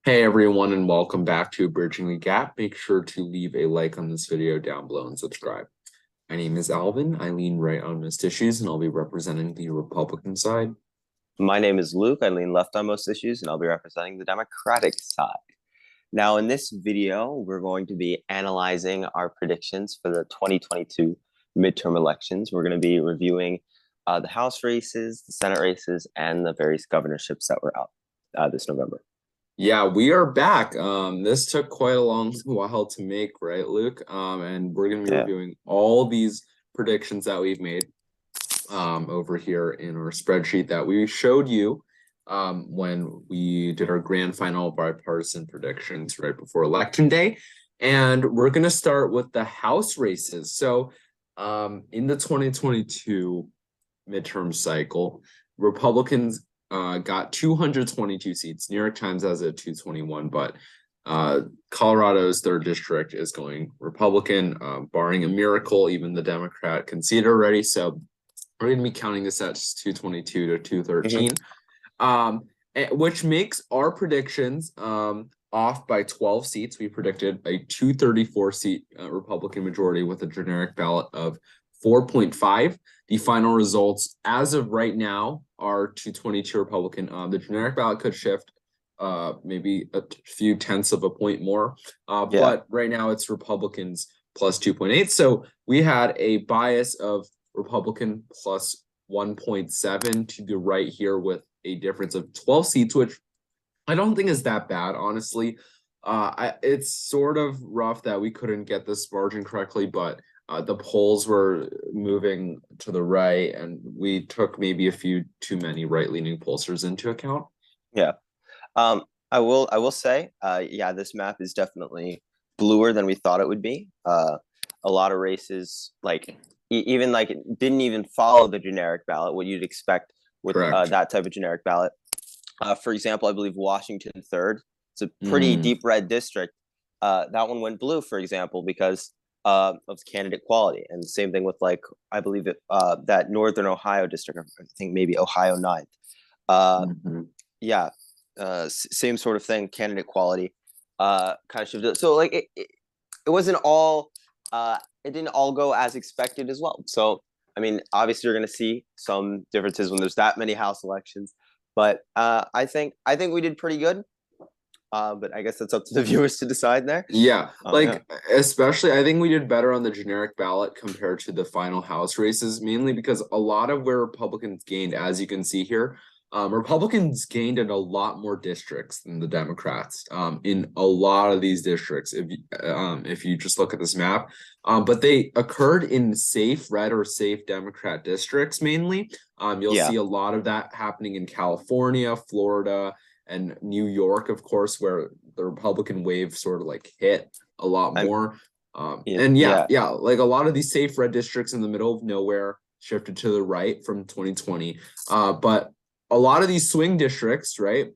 Hey everyone, and welcome back to Bridging the Gap. Make sure to leave a like on this video down below and subscribe. My name is Alvin. I lean right on most issues, and I'll be representing the Republican side. My name is Luke. I lean left on most issues, and I'll be representing the Democratic side. Now, in this video, we're going to be analyzing our predictions for the 2022 midterm elections. We're going to be reviewing the House races, the Senate races, and the various governorships that were out this November. Yeah, we are back. This took quite a long while to make, right, Luke? And we're going to be reviewing all these predictions that we've made over here in our spreadsheet that we showed you when we did our grand final bipartisan predictions right before Election Day. And we're going to start with the House races. So in the 2022 midterm cycle, Republicans got 222 seats. New York Times has it 221, but Colorado's third district is going Republican, barring a miracle. Even the Democrat conceded already. So we're going to be counting this at 222 to 213, which makes our predictions off by 12 seats. We predicted a 234 seat Republican majority with a generic ballot of 4.5. The final results as of right now are 222 Republican. The generic ballot could shift maybe a few tenths of a point more. But right now it's Republicans plus 2.8. So we had a bias of Republican plus 1.7 to the right here with a difference of 12 seats, which I don't think is that bad, honestly. It's sort of rough that we couldn't get this margin correctly, but the polls were moving to the right, and we took maybe a few too many right-leaning pollsters into account. Yeah. I will say, this map is definitely bluer than we thought it would be. A lot of races, even didn't even follow the generic ballot, what you'd expect with that type of generic ballot. For example, I believe Washington 3rd. It's a pretty deep red district. That one went blue, for example, because of candidate quality. And the same thing with I believe that Northern Ohio district, I think maybe Ohio 9th. Same sort of thing, candidate quality kind of shifted. So it wasn't all it didn't all go as expected as well. So I mean, obviously you're going to see some differences when there's that many House elections, but I think we did pretty good. But I guess that's up to the viewers to decide there. Yeah, especially I think we did better on the generic ballot compared to the final House races, mainly because a lot of where Republicans gained, as you can see here, Republicans gained in a lot more districts than the Democrats in a lot of these districts, if you just look at this map. But they occurred in safe red or safe Democrat districts mainly. You'll see a lot of that happening in California, Florida, and New York, of course, where the Republican wave sort of hit a lot more. Like a lot of these safe red districts in the middle of nowhere shifted to the right from 2020. But a lot of these swing districts, right,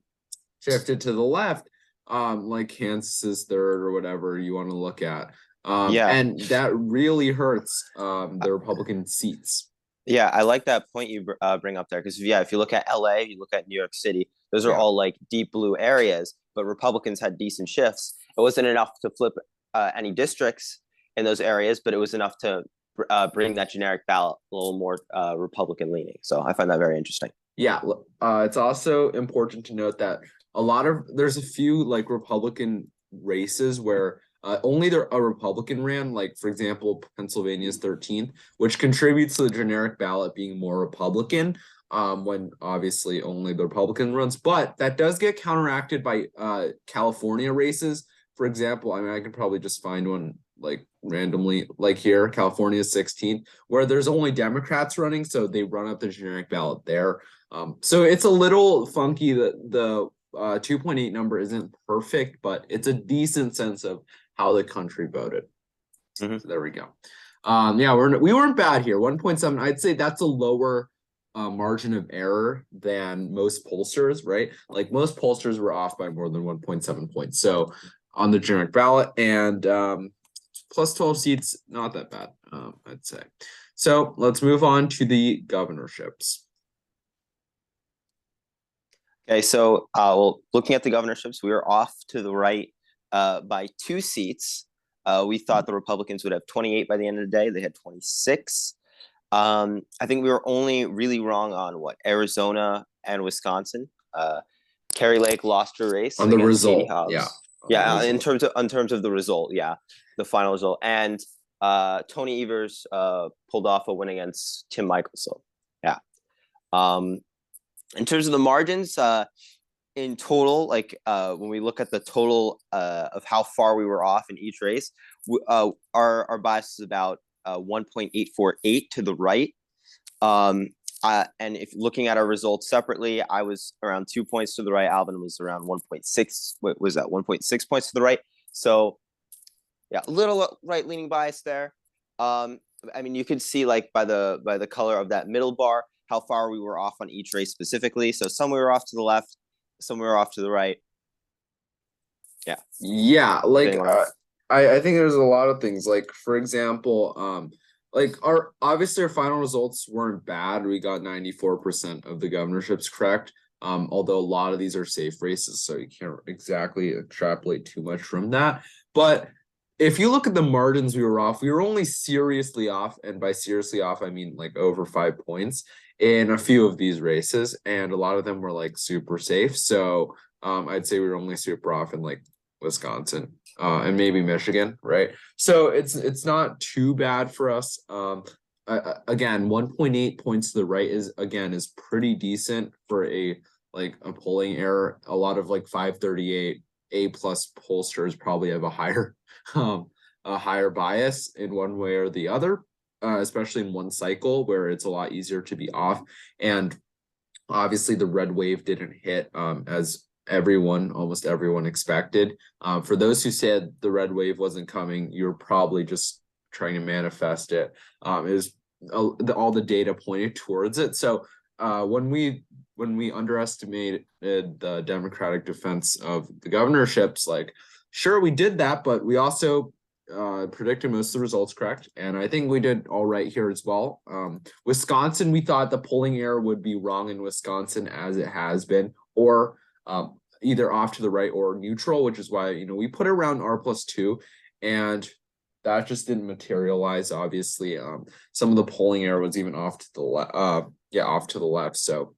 shifted to the left, like Kansas's third or whatever you want to look at. And that really hurts the Republican seats. Yeah, I like that point you bring up there because if you look at LA, you look at New York City, those are all deep blue areas, but Republicans had decent shifts. It wasn't enough to flip any districts in those areas, but it was enough to bring that generic ballot a little more Republican leaning. So I find that very interesting. Yeah, it's also important to note that there's a few Republican races where only a Republican ran, for example, Pennsylvania's 13th, which contributes to the generic ballot being more Republican when obviously only the Republican runs. But that does get counteracted by California races. For example, I mean, I could probably just find one randomly, here, California's 16th, where there's only Democrats running, so they run up the generic ballot there. So it's a little funky that the 2.8 number isn't perfect, but it's a decent sense of how the country voted. So there we go. We weren't bad here. 1.7. I'd say that's a lower margin of error than most pollsters, right? Most pollsters were off by more than 1.7 points. So on the generic ballot, and plus 12 seats, not that bad, I'd say. So let's move on to the governorships. Okay, so well, looking at the governorships, we were off to the right by 2 seats. We thought the Republicans would have 28 by the end of the day. They had 26. I think we were only really wrong on what Arizona and Wisconsin. Carrie Lake lost her race On the against Katie result, yeah. Hobbs. Yeah, in terms of the result, yeah, the final result. And Tony Evers pulled off a win against Tim Michael. So yeah. In terms of the margins, in total, like when we look at the total of how far we were off in each race, our bias is about 1.848 to the right. And if looking at our results separately, I was around 2 points to the right. Alvin was around 1.6. What was that? 1.6 points to the right. So yeah, a little right leaning bias there. I mean, you could see like by the color of that middle bar how far we were off on each race specifically. So some we were off to the left, some we were off to the right. Yeah. Yeah, like I think there's a lot of things. Like for example, like our final results weren't bad. We got 94% of the governorships correct. Although a lot of these are safe races, so you can't exactly extrapolate too much from that. But if you look at the margins we were off, we were only seriously off, and by seriously off, I mean like over 5 points in a few of these races, and a lot of them were like super safe. So I'd say we were only super off in like Wisconsin and maybe Michigan, right? So it's not too bad for us. Again, 1.8 points to the right is pretty decent for a polling error. A lot of like 538 A plus pollsters probably have a higher bias in one way or the other, especially in one cycle where it's a lot easier to be off. And obviously the red wave didn't hit as almost everyone expected. For those who said the red wave wasn't coming, you're probably just trying to manifest it. Is all the data pointed towards it. So when we underestimated the Democratic defense of the governorships, like sure we did that, but we also predicted most of the results correct, and I think we did all right here as well. Wisconsin, we thought the polling error would be wrong in Wisconsin as it has been, or either off to the right or neutral, which is why we put it around R+2, and that just didn't materialize. Obviously, some of the polling error was even off to the left. Off to the left. So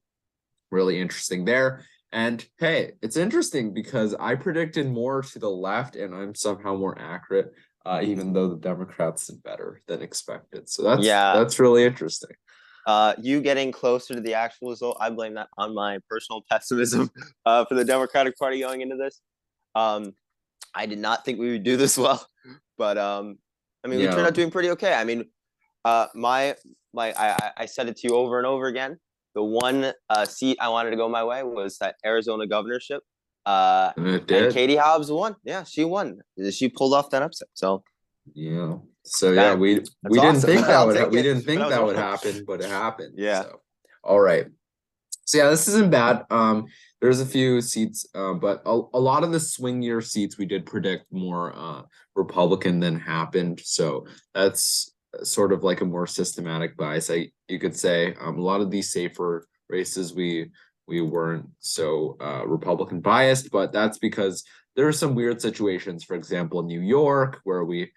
really interesting there. And hey, it's interesting because I predicted more to the left, and I'm somehow more accurate, even though the Democrats did better than expected. So that's really interesting. You getting closer to the actual result, I blame that on my personal pessimism for the Democratic Party going into this. I did not think we would do this well, but I mean, we turned out doing pretty okay. I mean, I said it to you over and over again. The one seat I wanted to go my way was that Arizona governorship. And Katie Hobbs won. Yeah, she won. She pulled off that upset. So yeah. So yeah, we didn't think that would happen, but it happened. Yeah. So, all right. So yeah, this isn't bad. There's a few seats, but a lot of the swing year seats we did predict more Republican than happened. So that's sort of like a more systematic bias, you could say. A lot of these safer races we weren't so Republican biased, but that's because there are some weird situations. For example, New York, where we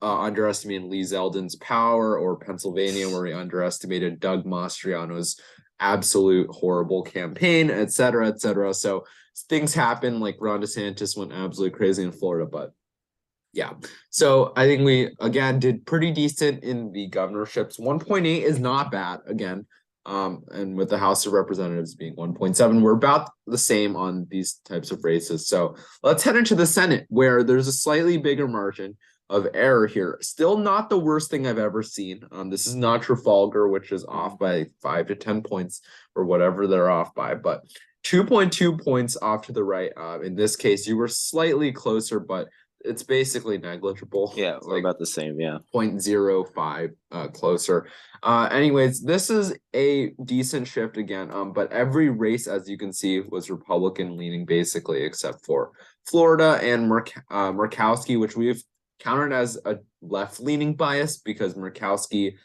underestimated Lee Zeldin's power, or Pennsylvania, where we underestimated Doug Mastriano's absolute horrible campaign, et cetera, et cetera. So things happen, like Ron DeSantis went absolutely crazy in Florida, but yeah. So I think we, again, did pretty decent in the governorships. 1.8 is not bad, again. And with the House of Representatives being 1.7, we're about the same on these types of races. So let's head into the Senate, where there's a slightly bigger margin of error here. Still not the worst thing I've ever seen. This is not Trafalgar, which is off by 5 to 10 points or whatever they're off by, but 2.2 points off to the right. In this case, you were slightly closer, but it's basically negligible. Yeah, we're about the same. Yeah, 0.05 closer. Anyways, this is a decent shift again. But every race, as you can see, was Republican leaning basically, except for Florida and Murkowski, which we've counted as a left-leaning bias because Murkowski's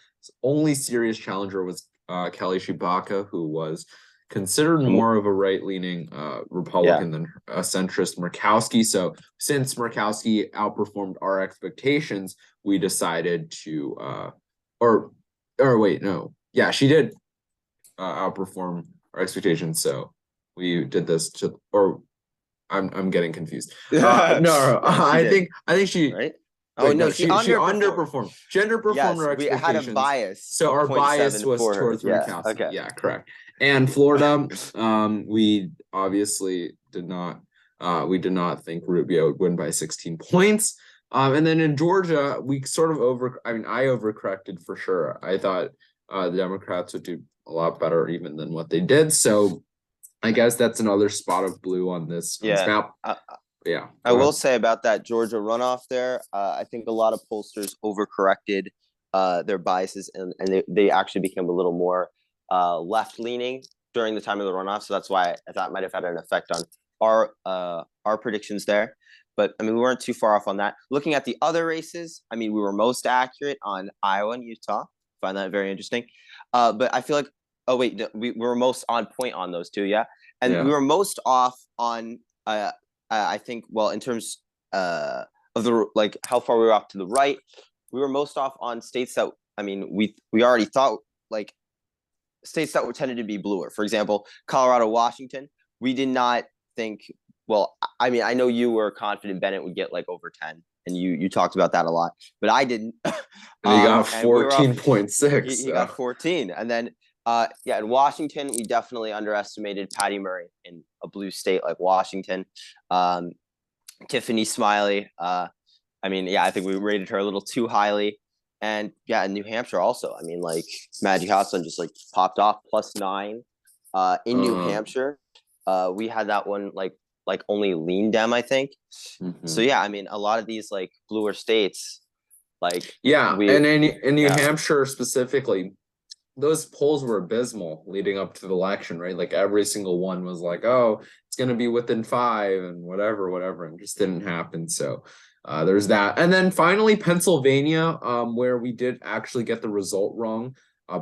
only serious challenger was Kelly Tshibaka, who was considered more of a right-leaning Republican than a centrist Murkowski. So since Murkowski outperformed our expectations, we decided to or wait, no. Yeah, she did outperform our expectations. So we did this to, or I'm getting confused. No, I think she. Right? Oh no, no, she underperformed. She underperformed our we had a expectations. bias. So our bias was for her. towards Yeah, Murkowski. okay. Yeah, correct. And Florida, we obviously did not think Rubio would win by 16 points. And then in Georgia, we sort of I overcorrected for sure. I thought the Democrats would do a lot better even than what they did. So I guess that's another spot of blue on this map. Yeah. I will say about that Georgia runoff there, I think a lot of pollsters overcorrected their biases and they actually became a little more left-leaning during the time of the runoff. So that's why I thought it might have had an effect on our predictions there. But I mean, we weren't too far off on that. Looking at the other races, I mean, we were most accurate on Iowa and Utah. Find that very interesting. But I feel like, oh wait, we were most on point on those two, yeah. And we were most off on I think, well, in terms of the like how far we were off to the right, we were most off on states that I mean we already thought like states that were tended to be bluer. For example, Colorado, Washington. We did not think. Well, I mean, I know you were confident Bennett would get like over 10, and you talked about that a lot, but I didn't. And he got 14.6. He got 14, and then in Washington, we definitely underestimated Patty Murray in a blue state like Washington. Tiffany Smiley. I mean, I think we rated her a little too highly. And in New Hampshire also. I mean, like Maggie Hassan just like popped off +9 in New Hampshire. We had that one like only lean Dem, I think. Mm-hmm. So I mean, a lot of these like bluer states, like and in New Hampshire specifically, those polls were abysmal leading up to the election, right? Like every single one was like, oh, it's going to be within 5 and whatever, and just didn't happen. So there's that. And then finally, Pennsylvania, where we did actually get the result wrong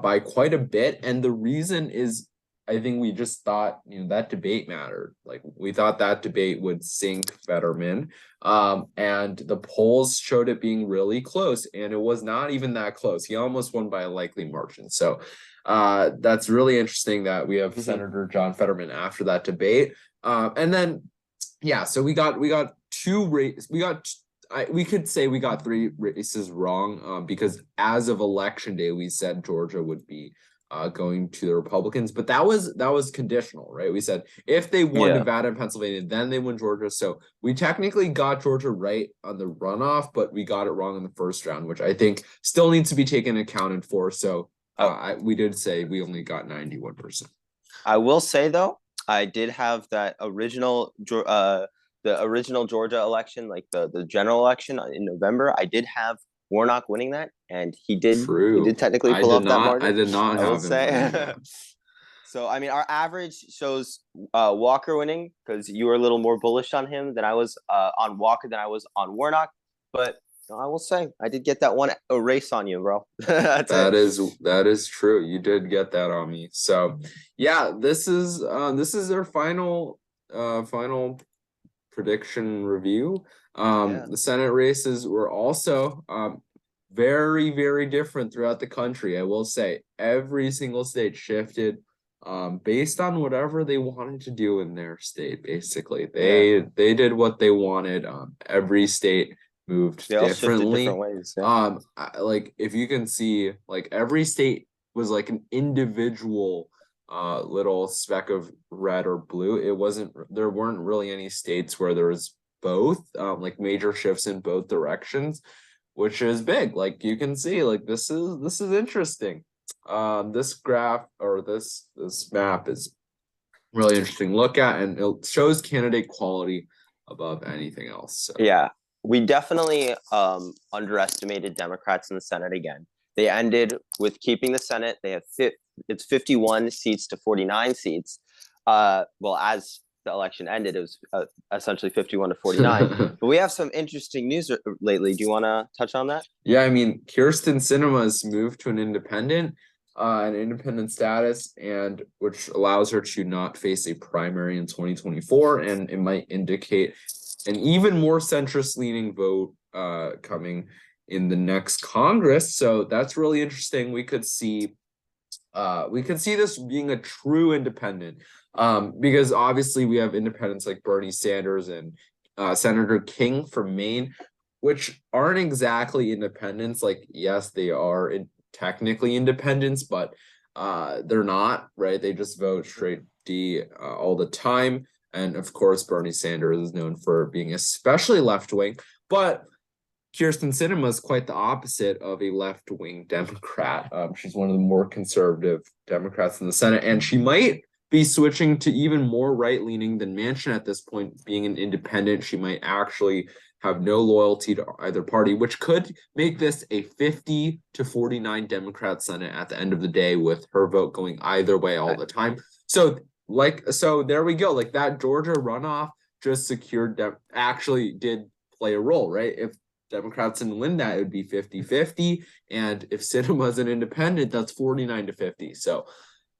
by quite a bit. And the reason is, I think we just thought, that debate mattered. Like we thought that debate would sink Fetterman. And the polls showed it being really close, and it was not even that close. He almost won by a likely margin. So that's really interesting that we have Senator John Fetterman after that debate. And then, so we got 2 races. We could say we got 3 races wrong because as of election day, we said Georgia would be going to the Republicans, but that was conditional, right? We said if they won Nevada and Pennsylvania, then they win Georgia. So we technically got Georgia right on the runoff, but we got it wrong in the first round, which I think still needs to be taken accounted for. So we did say we only got 91%. I will say though, I did have that original the original Georgia election, like the general election in November. I did have Warnock winning that, and he did technically pull off that margin. I did not have him say. So I mean, our average shows Walker winning because you were a little more bullish on him than I was on Walker than I was on Warnock. But I will say I did get that one race on you, bro. That is true. You did get that on me. So this is our final prediction review. The Senate races were also very, very different throughout the country. I will say every single state shifted based on whatever they wanted to do in their state. Basically, they did what they wanted. Every state moved differently. Different ways. Like if you can see, like every state was like an individual little speck of red or blue. There weren't really any states where there was both like major shifts in both directions, which is big. Like you can see, like this is interesting. This graph or this map is really interesting to look at, and it shows candidate quality above anything else. So. We definitely underestimated Democrats in the Senate again. They ended with keeping the Senate. They have it's 51 seats to 49 seats. Well, as the election ended, it was essentially 51 to 49. But we have some interesting news lately. Do you want to touch on that? Yeah, I mean, Kirsten Sinema's moved to an independent. an independent status, and which allows her to not face a primary in 2024, and it might indicate an even more centrist leaning vote coming in the next Congress. So that's really interesting. We could see this being a true independent, because obviously we have independents like Bernie Sanders and Senator King from Maine, which aren't exactly independents. Like, yes, they are technically independents, but they're not, right? They just vote straight D all the time. And of course, Bernie Sanders is known for being especially left-wing, but Kyrsten Sinema is quite the opposite of a left-wing Democrat. She's one of the more conservative Democrats in the Senate, and she might be switching to even more right-leaning than Manchin at this point. Being an independent, she might actually have no loyalty to either party, which could make this a 50-49 Democrat Senate at the end of the day, with her vote going either way all the time. So there we go. Like, that Georgia runoff just secured actually did play a role, right? If Democrats didn't win that, it would be 50-50. And if Sinema's an independent, that's 49-50. So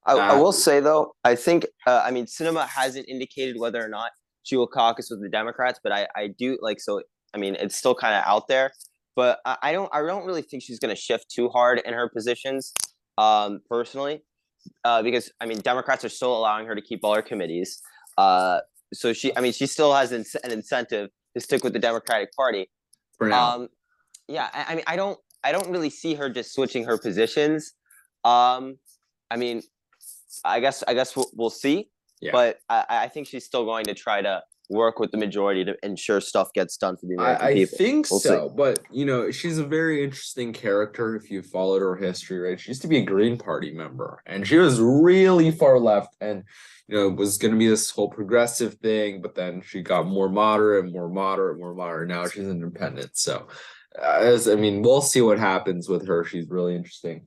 I will say, though, I think, Sinema hasn't indicated whether or not she will caucus with the Democrats, but I do like, so, it's still kind of out there, but I don't really think she's going to shift too hard in her positions, personally. Because Democrats are still allowing her to keep all her committees. So she still has an incentive to stick with the Democratic Party. For now. I don't really see her just switching her positions. I guess we'll see. Yeah. But I think she's still going to try to work with the majority to ensure stuff gets done for the American people. I think we'll so, see. But she's a very interesting character if you followed her history, right? She used to be a Green Party member, and she was really far left, and it was going to be this whole progressive thing, but then she got more moderate. Now she's independent. So we'll see what happens with her. She's really interesting.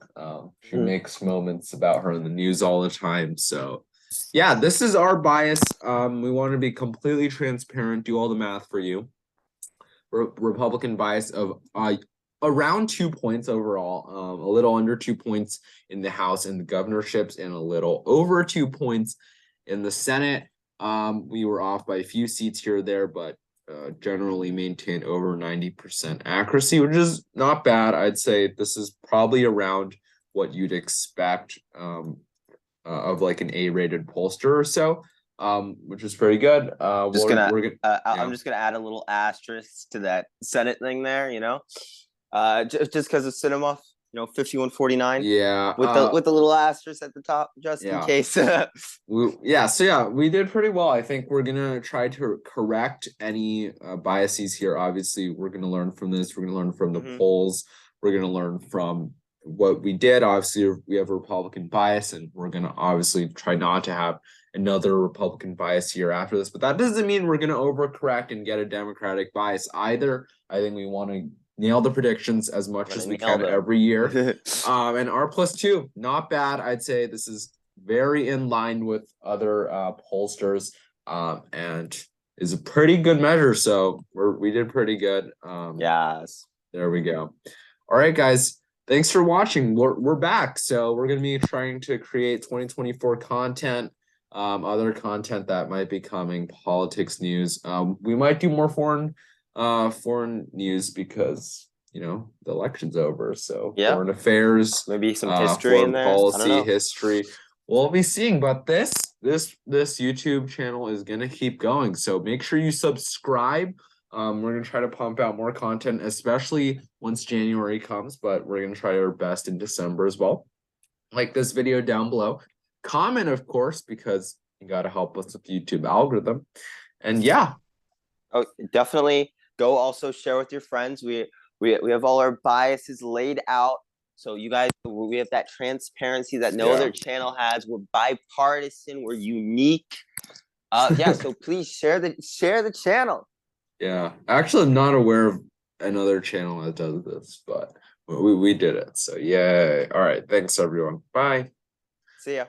She makes moments about her in the news all the time. So yeah, this is our bias. We want to be completely transparent, do all the math for you. Republican bias of around 2 points overall, a little under 2 points in the House and the governorships, and a little over 2 points in the Senate. We were off by a few seats here or there, but generally maintain over 90% accuracy, which is not bad. I'd say this is probably around what you'd expect of like an A-rated pollster or so, which is pretty good. I'm just gonna add a little asterisk to that Senate thing there, just because of Sinema, 51-49. Yeah, with the little asterisk at the top, just in case. We did pretty well. I think we're gonna try to correct any biases here. Obviously, we're gonna learn from this. We're gonna learn from the polls. We're gonna learn from what we did. Obviously, we have a Republican bias, and we're going to obviously try not to have another Republican bias here after this, but that doesn't mean we're going to overcorrect and get a Democratic bias either. I think we want to nail the predictions as much as we can every year. And R+2, not bad. I'd say this is very in line with other pollsters, and is a pretty good measure. So we did pretty good. Yes. There we go. All right, guys. Thanks for watching. We're back. So we're going to be trying to create 2024 content, other content that might be coming, politics news. We might do more foreign news because, the election's over. So foreign affairs, maybe some history in there, policy, history. We'll be seeing, but this YouTube channel is going to keep going. So make sure you subscribe. We're going to try to pump out more content, especially once January comes, but we're going to try our best in December as well. Like this video down below. Comment, of course, because you got to help us with the YouTube algorithm. And definitely go also share with your friends. We have all our biases laid out. So you guys, we have that transparency that no other channel has. We're bipartisan. We're unique. So please share the channel. Yeah, actually, I'm not aware of another channel that does this, but we did it. So yay! All right, thanks everyone. Bye. See ya.